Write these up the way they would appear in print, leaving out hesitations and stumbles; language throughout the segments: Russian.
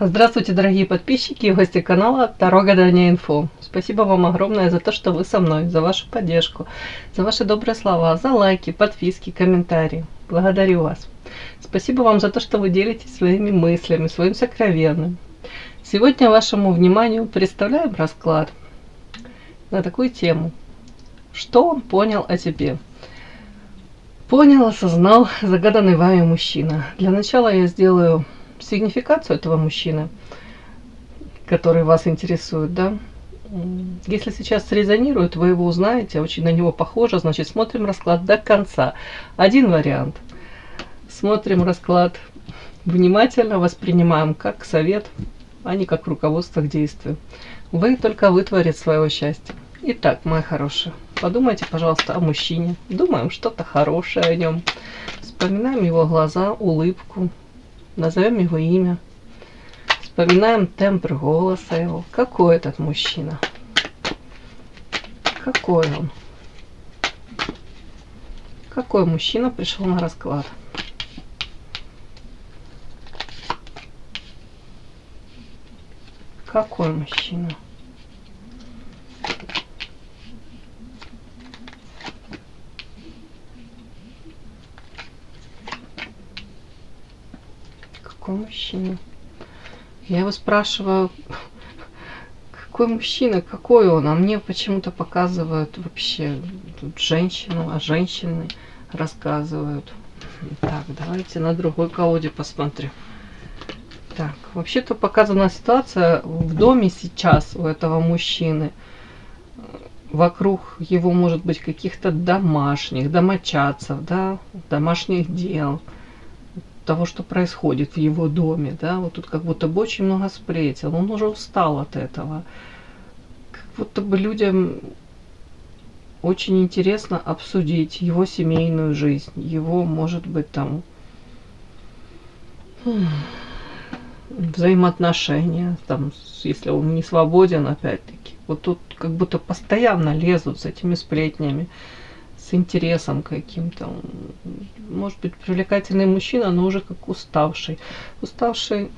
Здравствуйте, дорогие подписчики и гости канала Таро Гадание Инфо. Спасибо вам огромное за то, что вы со мной, за вашу поддержку, за ваши добрые слова, за лайки, подписки, комментарии. Благодарю вас. Спасибо вам за то, что вы делитесь своими мыслями, своим сокровенным. Сегодня вашему вниманию представляем расклад на такую тему. Что он понял о тебе? Понял, осознал загаданный вами мужчина. Для начала я сделаю сигнификацию этого мужчины, который вас интересует, да. Если сейчас срезонирует, вы его узнаете, очень на него похоже, значит смотрим расклад до конца. Один вариант. Смотрим расклад внимательно, воспринимаем как совет, а не как руководство к действию. Вы только вытворит своего счастья. Итак, мои хорошие, подумайте, пожалуйста, о мужчине. Думаем что-то хорошее о нем. Вспоминаем его глаза, улыбку. Назовем его имя. Вспоминаем тембр голоса его. Какой этот мужчина? Какой он? Какой мужчина пришел на расклад? Какой мужчина? Какой мужчина? Я его спрашиваю, какой мужчина, какой он, а мне почему-то показывают вообще тут женщину, а женщины рассказывают. Так, давайте на другой колоде посмотрим. Так, вообще-то показана ситуация в доме сейчас у этого мужчины. Вокруг его может быть каких-то домашних, домочадцев, да, домашних дел. Того, что происходит в его доме, да, вот тут как будто бы очень много сплетен, он уже устал от этого, как будто бы людям очень интересно обсудить его семейную жизнь, его, может быть, там взаимоотношения, там, если он не свободен, опять-таки, вот тут как будто постоянно лезут с этими сплетнями, с интересом каким-то. Может быть, привлекательный мужчина, но уже как уставший. Уставший,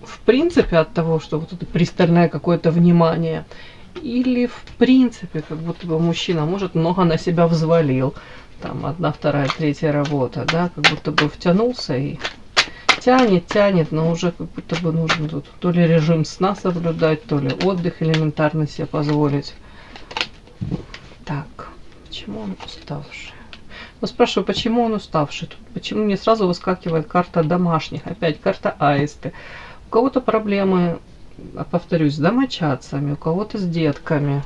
в принципе, от того, что вот это пристальное какое-то внимание. Или, в принципе, как будто бы мужчина, может, много на себя взвалил. Там, 1, 2, 3 работа, да, как будто бы втянулся и тянет, но уже как будто бы нужно тут то ли режим сна соблюдать, то ли отдых элементарно себе позволить. Так. Почему он уставший? Ну, спрашиваю, почему он уставший? Тут почему мне сразу выскакивает карта домашних? Опять карта аисты. У кого-то проблемы, повторюсь, с домочадцами, у кого-то с детками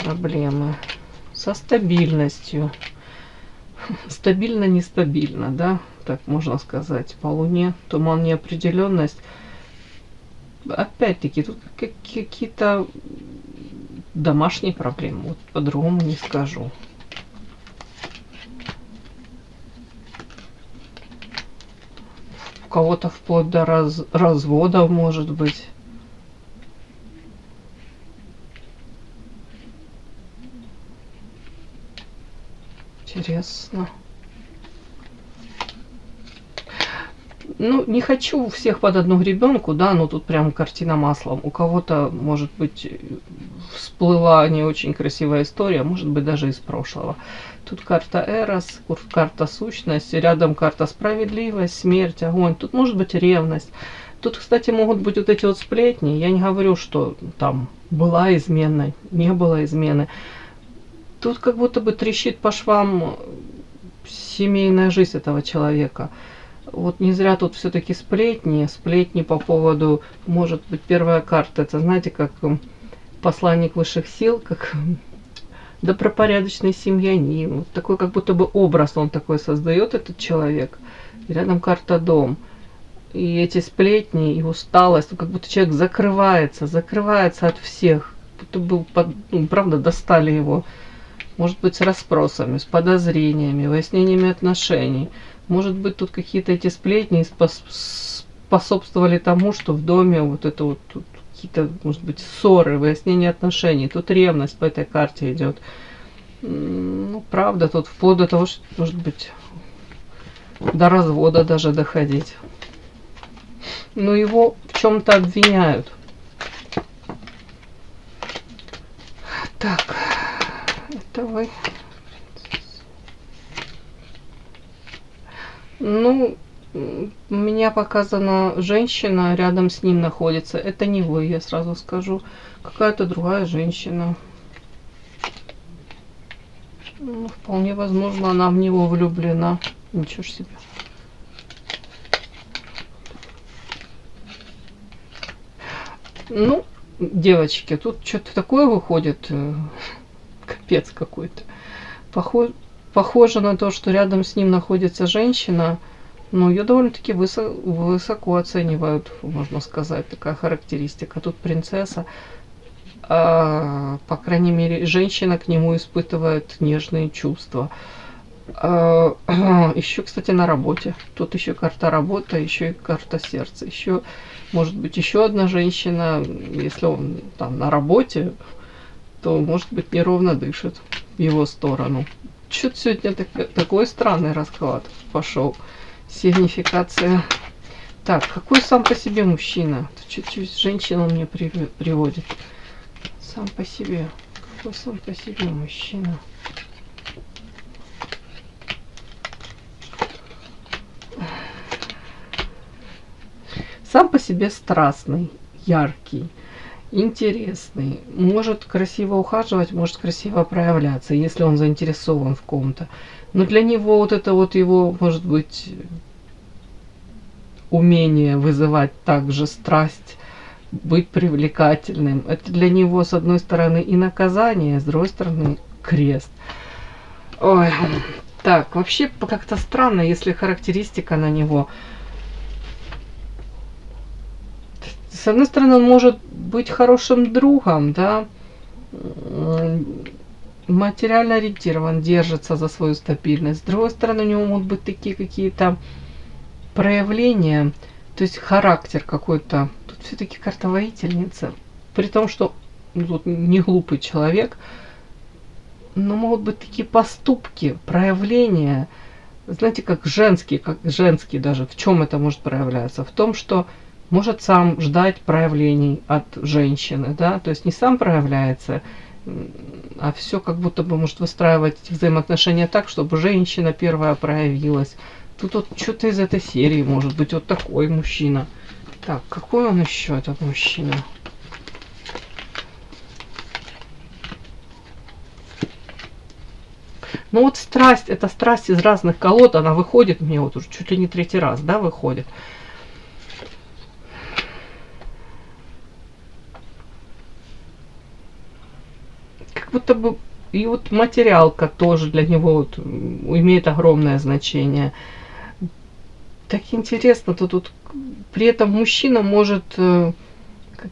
проблемы, со стабильностью. Стабильно-нестабильно, да? Так можно сказать. По Луне туман, неопределенность. Опять-таки, тут какие-то домашние проблемы, вот по-другому не скажу. У кого-то вплоть до развода, может быть. Интересно. Ну, не хочу всех под одну гребенку, да, но тут прям картина маслом. У кого-то, может быть, всплыла не очень красивая история, может быть, даже из прошлого. Тут карта Эрос, карта сущность, рядом карта справедливость, смерть, огонь. Тут может быть ревность. Тут, кстати, могут быть вот эти вот сплетни. Я не говорю, что там была измена, не было измены. Тут как будто бы трещит по швам семейная жизнь этого человека. Вот не зря тут все-таки сплетни по поводу, может быть, первая карта, это, знаете, как посланник высших сил, как добропорядочный семьянин. Вот такой, как будто бы образ он такой создает, этот человек. И рядом карта дом. И эти сплетни, и усталость, как будто человек закрывается от всех. Будто бы, ну, правда, достали его. Может быть, с расспросами, с подозрениями, выяснениями отношений. Может быть, тут какие-то эти сплетни способствовали тому, что в доме вот это вот какие-то, может быть, ссоры, выяснение отношений. Тут ревность по этой карте идет. Ну, правда, тут вплоть до того, что, может быть, до развода даже доходить. Но его в чем-то обвиняют. Так, это вы. Ну, у меня показана женщина, рядом с ним находится. Это не вы, я сразу скажу. Какая-то другая женщина. Ну, вполне возможно, она в него влюблена. Ничего ж себе. Ну, девочки, тут что-то такое выходит. Капец какой-то. Похоже на то, что рядом с ним находится женщина. Но ее довольно-таки высоко оценивают, можно сказать, такая характеристика. Тут принцесса. По крайней мере, женщина к нему испытывает нежные чувства. Еще, кстати, на работе. Тут еще карта работа, еще и карта сердца. Еще, может быть, еще одна женщина, если он там на работе, то, может быть, неровно дышит в его сторону. Что-то сегодня такой странный расклад пошел. Сигнификация. Так, какой сам по себе мужчина? Чуть-чуть женщину он мне приводит. Сам по себе. Какой сам по себе мужчина? Сам по себе страстный, яркий, интересный. Может красиво ухаживать, может красиво проявляться, если он заинтересован в ком-то. Но для него вот это вот его, может быть, умение вызывать также страсть, быть привлекательным. Это для него, с одной стороны, и наказание, с другой стороны, крест. Ой. Так, вообще как-то странно, если характеристика на него. С одной стороны, он может быть хорошим другом, да, материально ориентирован, держится за свою стабильность. С другой стороны, у него могут быть такие какие-то проявления, то есть характер какой-то. Тут все-таки карта воительница. При том, что тут не глупый человек, но могут быть такие поступки, проявления, знаете, как женский даже. В чем это может проявляться? В том, что может сам ждать проявлений от женщины, да, то есть не сам проявляется, а все как будто бы может выстраивать эти взаимоотношения так, чтобы женщина первая проявилась. Тут вот что-то из этой серии может быть вот такой мужчина. Так, какой он еще, этот мужчина? Ну вот страсть, это страсть из разных колод, она выходит мне вот уже чуть ли не третий раз, да, выходит. Как будто бы и вот материалка тоже для него вот имеет огромное значение. Так интересно, то тут при этом мужчина может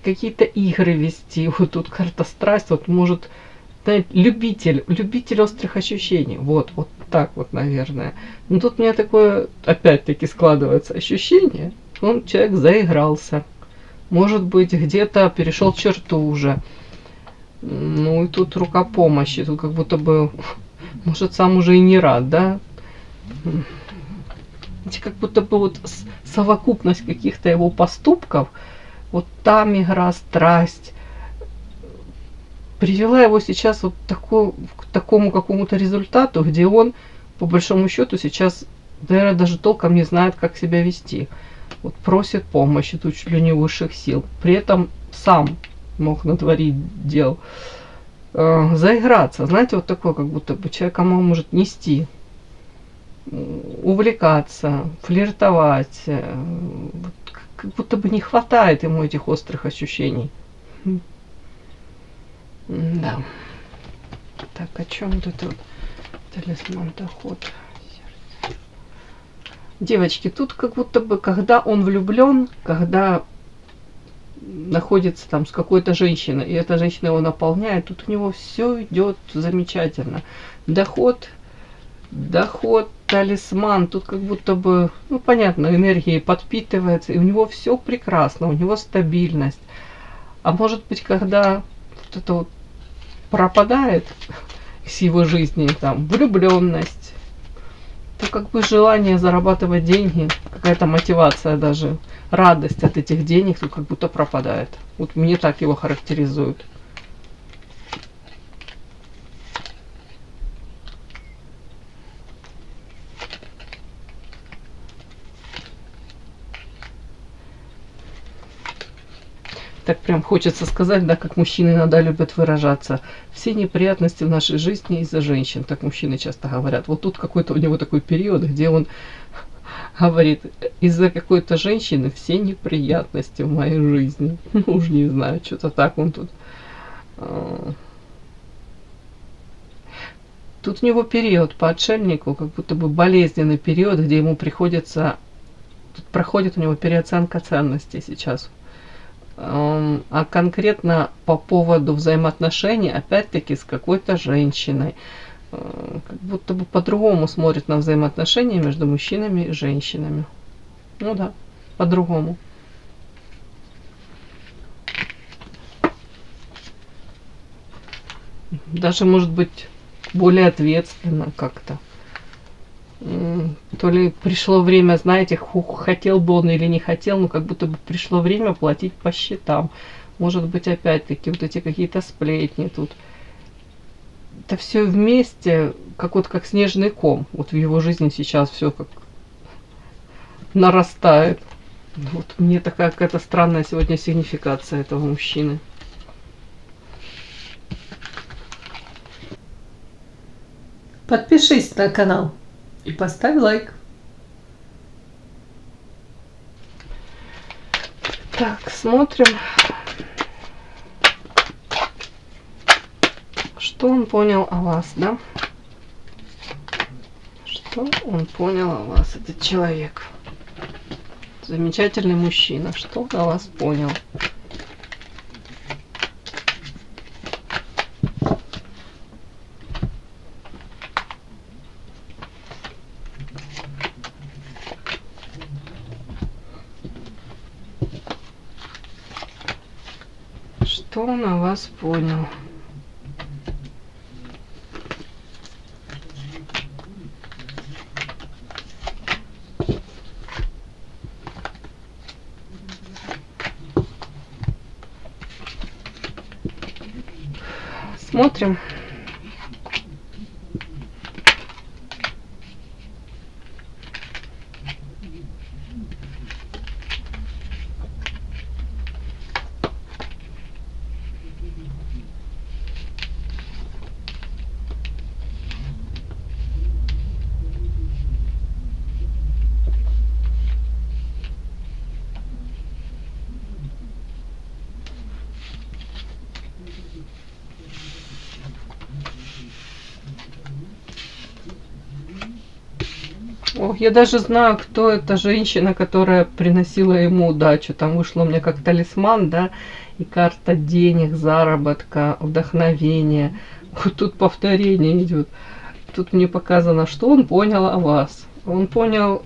какие-то игры вести. Вот тут карта страсть, вот может, знаете, любитель острых ощущений. Вот так вот, наверное. Но тут у меня такое, опять-таки, складывается ощущение, он человек заигрался. Может быть, где-то перешел черту уже. Ну и тут рука помощи, тут как будто бы, может, сам уже и не рад, да? Как будто бы вот совокупность каких-то его поступков, вот там игра, страсть, привела его сейчас вот к такому какому-то результату, где он, по большому счету, сейчас, наверное, даже толком не знает, как себя вести. Вот просит помощи, тут чуть ли не высших сил. При этом сам мог натворить дел. Заиграться, знаете, вот такое, как будто бы человек может нести, увлекаться, флиртовать. Вот, как будто бы не хватает ему этих острых ощущений. Да. Так, о чем тут вот талисман доход? Девочки, тут как будто бы, когда он влюблен, когда находится там с какой-то женщиной, и эта женщина его наполняет, тут у него все идет замечательно. Доход, талисман, тут как будто бы, ну понятно, энергией подпитывается, и у него все прекрасно, у него стабильность. А может быть, когда вот это вот пропадает с его жизни, там, влюбленность, то как бы желание зарабатывать деньги, какая-то мотивация даже, радость от этих денег тут как будто пропадает. Вот мне так его характеризуют. Так прям хочется сказать, да, как мужчины иногда любят выражаться. Все неприятности в нашей жизни из-за женщин. Так мужчины часто говорят. Вот тут какой-то у него такой период, где он говорит, из-за какой-то женщины все неприятности в моей жизни. Ну, уж не знаю, что-то так он тут. Тут у него период по отшельнику, как будто бы болезненный период, где ему приходится... Тут проходит у него переоценка ценностей сейчас. А конкретно по поводу взаимоотношений, опять-таки, с какой-то женщиной. Как будто бы по-другому смотрит на взаимоотношения между мужчинами и женщинами. Ну да, по-другому. Даже, может быть, более ответственно как-то. То ли пришло время, знаете, хотел бы он или не хотел, но как будто бы пришло время платить по счетам. Может быть, опять-таки, вот эти какие-то сплетни тут. Это все вместе, как вот как снежный ком. Вот в его жизни сейчас все как нарастает. Вот мне такая какая-то странная сегодня сигнификация этого мужчины. Подпишись на канал и поставь лайк. Так, смотрим, что он понял о вас, да? Что он понял о вас, этот человек? Замечательный мужчина. Что он о вас понял? Что он о вас понял? Смотрим. О, я даже знаю, кто эта женщина, которая приносила ему удачу. Там вышло у меня как талисман, да, и карта денег, заработка, вдохновения. Вот тут повторение идет. Тут мне показано, что он понял о вас. Он понял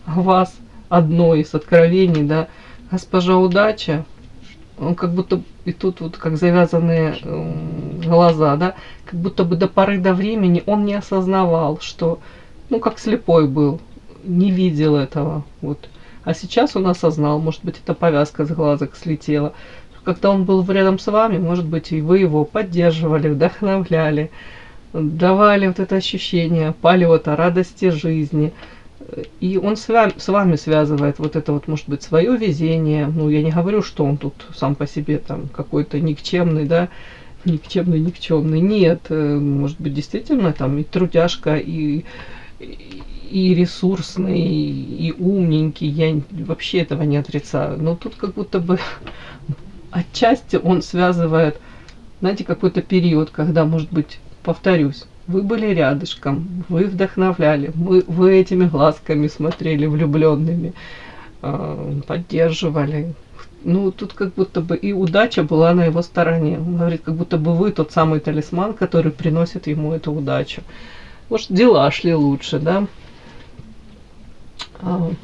о вас одно из откровений, да. Госпожа удача, он как будто, и тут вот как завязанные глаза, да, как будто бы до поры до времени он не осознавал, что, ну, как слепой был, не видел этого, вот. А сейчас он осознал, может быть, эта повязка с глазок слетела. Когда он был рядом с вами, может быть, и вы его поддерживали, вдохновляли, давали вот это ощущение полета, радости жизни. И он с вами связывает вот это вот, может быть, свое везение. Ну, я не говорю, что он тут сам по себе там какой-то никчемный, да, никчемный. Нет, может быть, действительно там и трудяшка, и ресурсный, и умненький. Я вообще этого не отрицаю. Но тут как будто бы отчасти он связывает, знаете, какой-то период, когда, может быть, повторюсь, вы были рядышком, вы вдохновляли, вы этими глазками смотрели влюбленными, поддерживали. Ну, тут как будто бы и удача была на его стороне. Он говорит, как будто бы вы тот самый талисман, который приносит ему эту удачу. Может, дела шли лучше, да?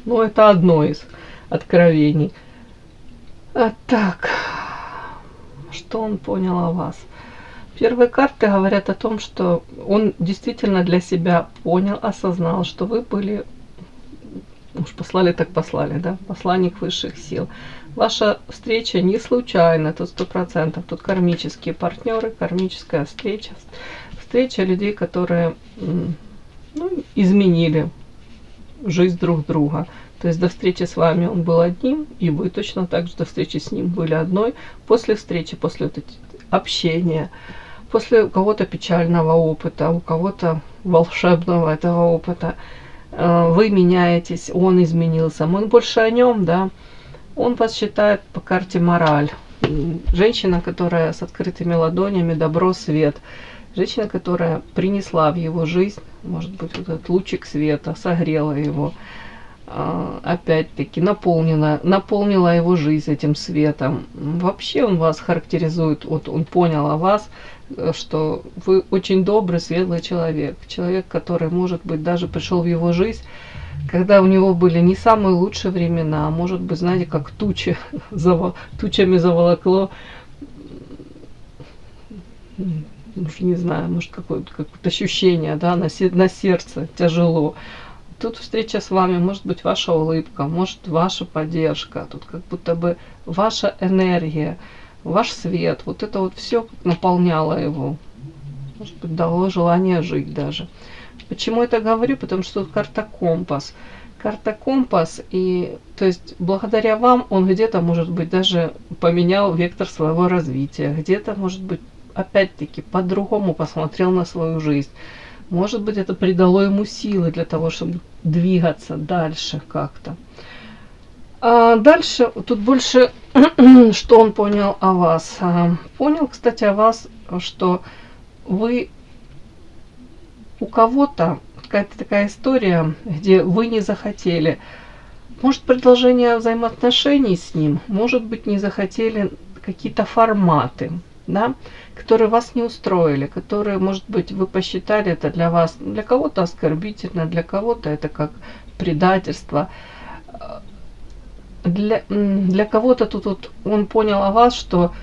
Ну, это одно из откровений. Так, что он понял о вас? Первые карты говорят о том, что он действительно для себя понял, осознал, что вы были, уж послали так послали, да, посланник высших сил. Ваша встреча не случайна, тут 100%, тут кармические партнеры, кармическая встреча, встреча людей, которые изменили жизнь друг друга. То есть до встречи с вами он был одним, и вы точно так же до встречи с ним были одной. После встречи, после вот общения, после у кого-то печального опыта, у кого-то волшебного этого опыта, вы меняетесь, он изменился. Мы больше о нем, да. Он вас считает по карте мораль. Женщина, которая с открытыми ладонями, добро, свет. Женщина, которая принесла в его жизнь, может быть, вот этот лучик света, согрела его, опять-таки наполнила его жизнь этим светом. Вообще он вас характеризует, вот он понял о вас, что вы очень добрый, светлый человек. Человек, который, может быть, даже пришел в его жизнь, когда у него были не самые лучшие времена, а может быть, знаете, как тучами заволокло, не знаю, может, какое-то ощущение, да, на сердце тяжело. Тут встреча с вами, может быть, ваша улыбка, может, ваша поддержка, тут как будто бы ваша энергия, ваш свет, вот это вот все наполняло его. Может быть, дало желание жить даже. Почему это говорю? Потому что тут карта компас. Карта компас, и то есть благодаря вам он где-то, может быть, даже поменял вектор своего развития, где-то, может быть, опять-таки по-другому посмотрел на свою жизнь. Может быть, это придало ему силы для того, чтобы двигаться дальше как-то. А дальше тут больше, что он понял о вас. Понял, кстати, о вас, что вы у кого-то, какая-то такая история, где вы не захотели, может, продолжение взаимоотношений с ним, может быть, не захотели какие-то форматы, да, которые вас не устроили, которые, может быть, вы посчитали это для вас, для кого-то оскорбительно, для кого-то это как предательство. Для кого-то тут вот он понял о вас, что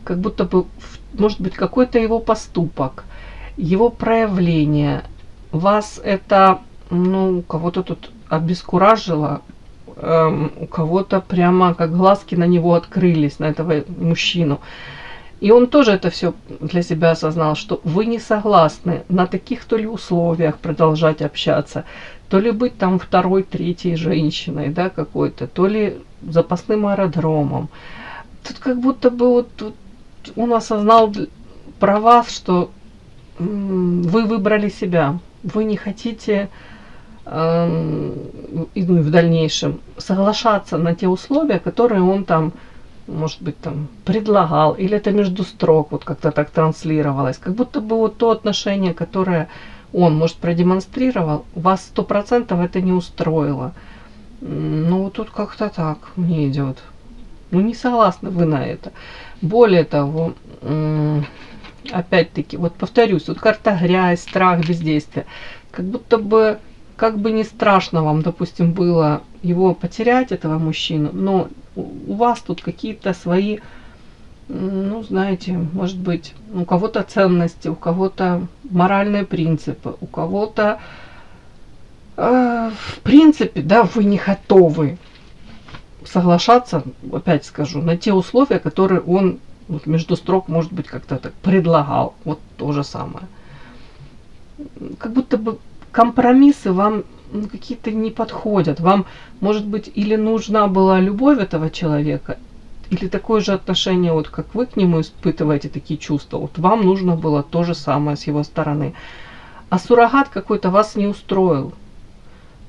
как будто бы, может быть, какой-то его поступок, его проявление, вас это, кого-то тут обескуражило, у кого-то прямо как глазки на него открылись, на этого мужчину. И он тоже это все для себя осознал, что вы не согласны на таких то ли условиях продолжать общаться, то ли быть там второй, третьей женщиной, да, какой-то, то ли запасным аэродромом. Тут как будто бы вот он осознал про вас, что вы выбрали себя, вы не хотите в дальнейшем соглашаться на те условия, которые он там, может быть, там предлагал, или это между строк вот как-то так транслировалось, как будто бы вот то отношение, которое он, может, продемонстрировал, вас 100% это не устроило. Тут как-то так мне идет. Не согласны вы на это. Более того, опять-таки, вот повторюсь, тут карта грязь, страх, бездействие. Как будто бы, как бы не страшно вам, допустим, было его потерять, этого мужчину, но у вас тут какие-то свои, знаете, может быть, у кого-то ценности, у кого-то моральные принципы, у кого-то, в принципе, да, вы не готовы соглашаться, опять скажу, на те условия, которые он вот между строк, может быть, как-то так предлагал. Вот то же самое. Как будто бы компромиссы вам какие-то не подходят. Вам, может быть, или нужна была любовь этого человека, или такое же отношение, вот как вы к нему испытываете такие чувства. Вот вам нужно было то же самое с его стороны. А суррогат какой-то вас не устроил.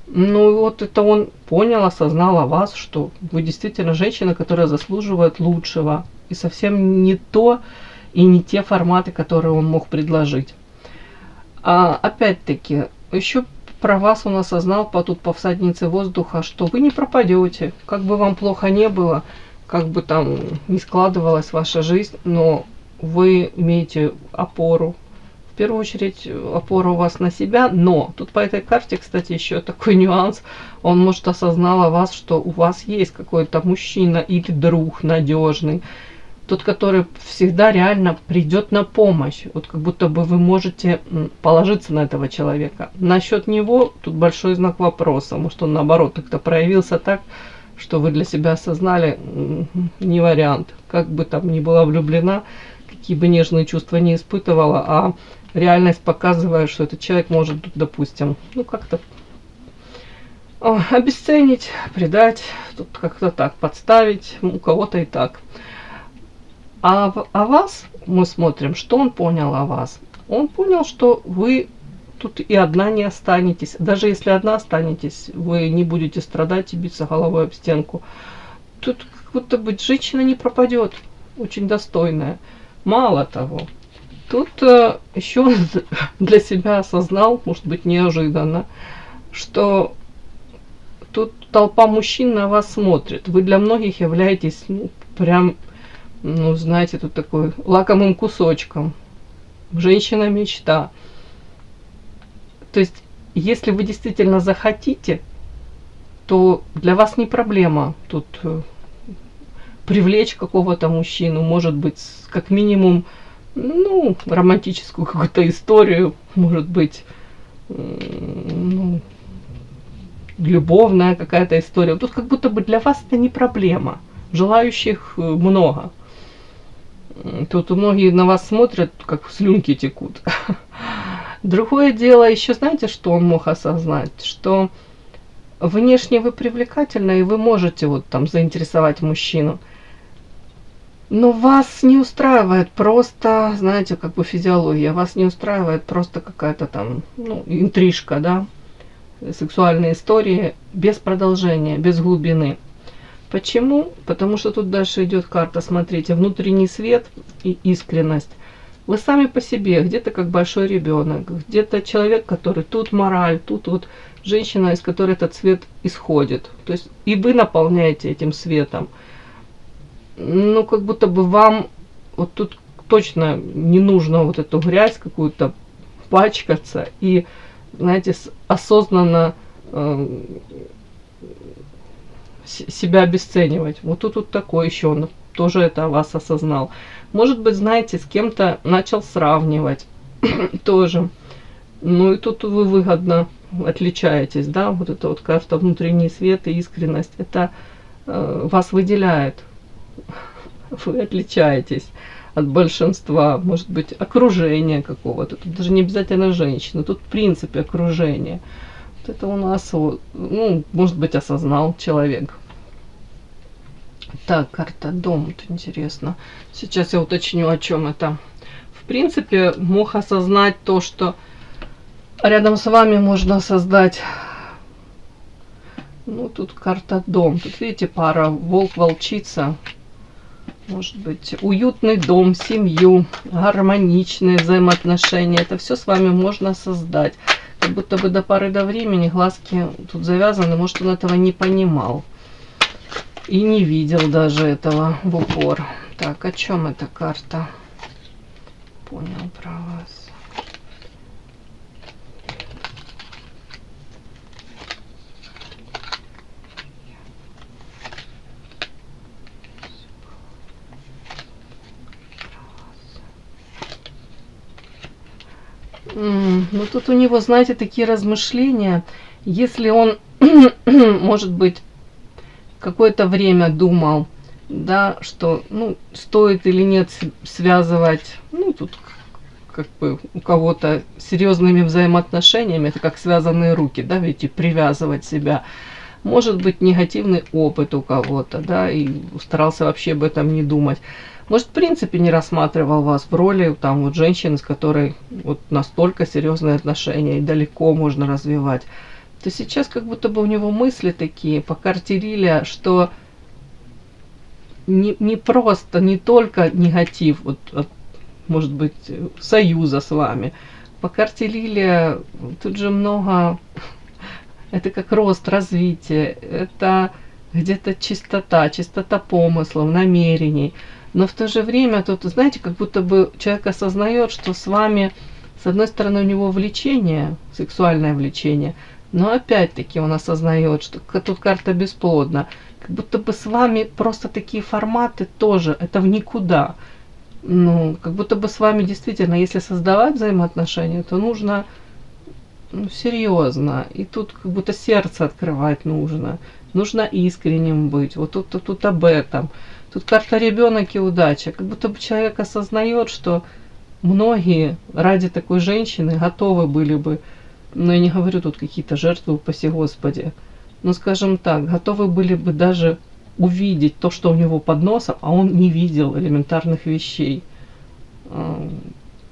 Вот это он понял, осознал о вас, что вы действительно женщина, которая заслуживает лучшего. И совсем не то и не те форматы, которые он мог предложить. Опять-таки, еще про вас он осознал тут по всаднице воздуха, что вы не пропадете. Как бы вам плохо не было, как бы там не складывалась ваша жизнь, но вы имеете опору. В первую очередь опора у вас на себя, но тут по этой карте, кстати, еще такой нюанс. Он, может, осознал о вас, что у вас есть какой-то мужчина или друг надежный, тот, который всегда реально придет на помощь. Вот как будто бы вы можете положиться на этого человека. Насчет него тут большой знак вопроса. Может, он наоборот как-то проявился так, что вы для себя осознали, не вариант. Как бы там ни была влюблена, какие бы нежные чувства не испытывала, а реальность показывает, что этот человек может, допустим, ну как-то обесценить, предать, тут как-то так подставить, у кого-то и так. А вас мы смотрим, что он понял о вас. Он понял, что вы тут и одна не останетесь. Даже если одна останетесь, вы не будете страдать и биться головой об стенку. Тут как будто бы женщина не пропадет, очень достойная. Мало того, тут еще он для себя осознал, может быть неожиданно, что тут толпа мужчин на вас смотрит. Вы для многих являетесь, ну, прям, ну, знаете, тут такой лакомым кусочком. Женщина-мечта. То есть, если вы действительно захотите, то для вас не проблема тут привлечь какого-то мужчину, может быть, как минимум, ну, романтическую какую-то историю, может быть, ну, любовная какая-то история. Тут как будто бы для вас это не проблема. Желающих много. Тут многие на вас смотрят, как слюнки текут. Другое дело, еще знаете, что он мог осознать? Что внешне вы привлекательны, и вы можете вот там заинтересовать мужчину. Но вас не устраивает просто, знаете, как бы физиология, вас не устраивает просто какая-то там, ну, интрижка, да, сексуальные истории без продолжения, без глубины. Почему? Потому что тут дальше идет карта, смотрите, внутренний свет и искренность. Вы сами по себе, где-то как большой ребенок, где-то человек, который тут мораль, тут вот женщина, из которой этот свет исходит. То есть и вы наполняете этим светом. Ну, как будто бы вам вот тут точно не нужно вот эту грязь какую-то пачкаться и, знаете, осознанно себя обесценивать. Вот тут такой еще, он тоже это о вас осознал. Может быть, знаете, с кем-то начал сравнивать тоже. Ну и тут вы выгодно отличаетесь, да, вот это вот карта внутренний свет и искренность, это вас выделяет. Вы отличаетесь от большинства, может быть, окружения какого-то. Тут даже не обязательно женщины, тут в принципе окружение. Вот это у нас, ну, может быть, осознал человек. Так, карта дом, вот интересно. Сейчас я уточню, о чем это. В принципе, мог осознать то, что рядом с вами можно создать. Ну, тут карта дом. Тут, видите, пара волк-волчица. Может быть, уютный дом, семью, гармоничные взаимоотношения. Это все с вами можно создать. Как будто бы до поры до времени глазки тут завязаны. Может, он этого не понимал. И не видел даже этого в упор. Так, о чем эта карта? Понял про вас. Ну тут у него, знаете, такие размышления. Если он, может быть, какое-то время думал, да, что, ну, стоит или нет связывать, ну, тут как бы у кого-то серьезными взаимоотношениями, это как связанные руки, да, видите, привязывать себя. Может быть, негативный опыт у кого-то, да, и старался вообще об этом не думать. Может, в принципе, не рассматривал вас в роли там вот женщины, с которой вот настолько серьезные отношения и далеко можно развивать. То сейчас как будто бы у него мысли такие по карте Лилия, что не просто, не только негатив, вот, от, может быть, союза с вами. По карте Лилия тут же много, это как рост, развитие, это где-то чистота помыслов, намерений. Но в то же время тут, знаете, как будто бы человек осознает, что с вами, с одной стороны, у него влечение, сексуальное влечение, но опять-таки он осознает, что тут карта бесплодна. как будто бы с вами просто такие форматы тоже, это в никуда. Ну, как будто бы с вами действительно, если создавать взаимоотношения, то нужно серьезно. И тут как будто сердце открывать нужно. Нужно искренним быть. Вот тут об этом. Тут карта ребенок и удача. Как будто бы человек осознает, что многие ради такой женщины готовы были бы, но я не говорю тут какие-то жертвы, упаси Господи, но, скажем так, готовы были бы даже увидеть то, что у него под носом, а он не видел элементарных вещей.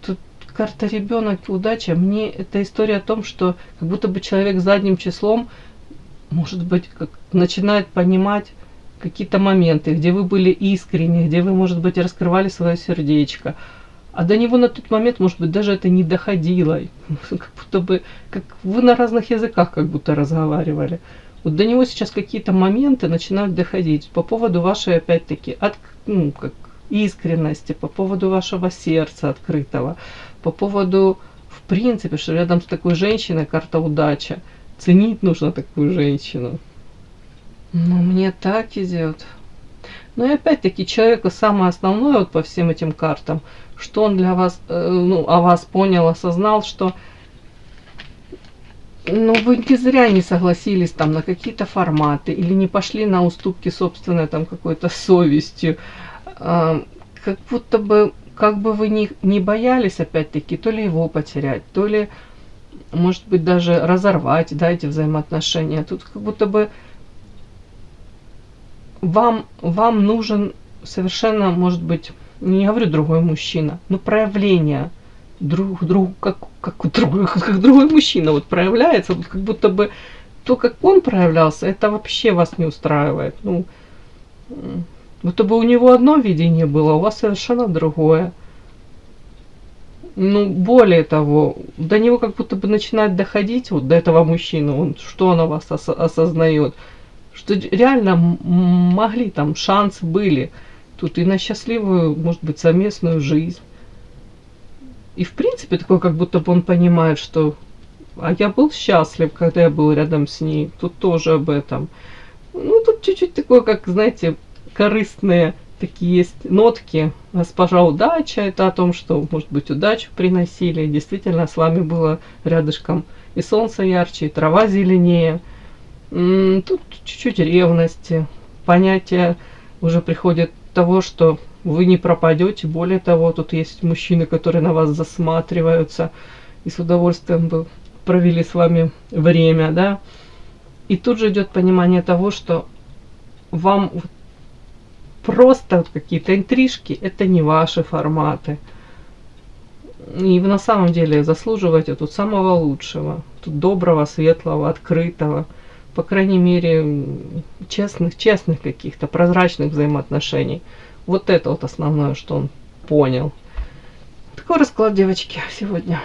Тут карта ребенок и удача. Мне это история о том, что как будто бы человек задним числом, может быть, как начинает понимать какие-то моменты, где вы были искренни, где вы, может быть, раскрывали свое сердечко. А до него на тот момент, может быть, даже это не доходило. Как будто бы, как вы на разных языках как будто разговаривали. Вот до него сейчас какие-то моменты начинают доходить по поводу вашей, опять-таки, как искренности, по поводу вашего сердца открытого, по поводу, в принципе, что рядом с такой женщиной карта удача. Ценить нужно такую женщину. Ну, мне так идет. Но и опять-таки человеку самое основное вот по всем этим картам, что он для вас, о вас понял, осознал, что вы не зря не согласились там на какие-то форматы или не пошли на уступки собственной там какой-то совестью. Как будто бы, как бы вы не боялись опять-таки, то ли его потерять, то ли, может быть, даже разорвать, да, эти взаимоотношения. Тут как будто бы вам нужен совершенно, может быть, не говорю другой мужчина, но проявление как другой мужчина вот проявляется, вот как будто бы то, как он проявлялся, это вообще вас не устраивает. Будто бы у него одно видение было, у вас совершенно другое. Более того, до него как будто бы начинает доходить, вот до этого мужчины, что он о вас осознает, что реально могли там шансы были тут и на счастливую, может быть, совместную жизнь. И в принципе такой, как будто бы он понимает, что я был счастлив, когда я был рядом с ней. Тут тоже об этом. Тут чуть-чуть такое, как, знаете, корыстные такие есть нотки. Госпожа удача, это о том, что, может быть, удачу приносили. Действительно, с вами было рядышком и солнце ярче, и трава зеленее. Тут чуть-чуть ревности. Понятие уже приходит того, что вы не пропадете. Более того, тут есть мужчины, которые на вас засматриваются и с удовольствием бы провели с вами время, да. И тут же идет понимание того, что вам просто какие-то интрижки, это не ваши форматы. И вы на самом деле заслуживаете тут самого лучшего, тут доброго, светлого, открытого, по крайней мере, честных каких-то, прозрачных взаимоотношений. Вот это вот основное, что он понял. Такой расклад, девочки, сегодня.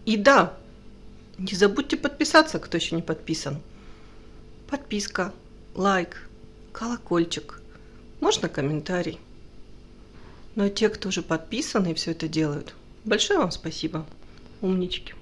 И да, не забудьте подписаться, кто еще не подписан. Подписка, лайк, колокольчик, можно комментарий. Ну а те, кто уже подписаны и все это делают, большое вам спасибо, умнички.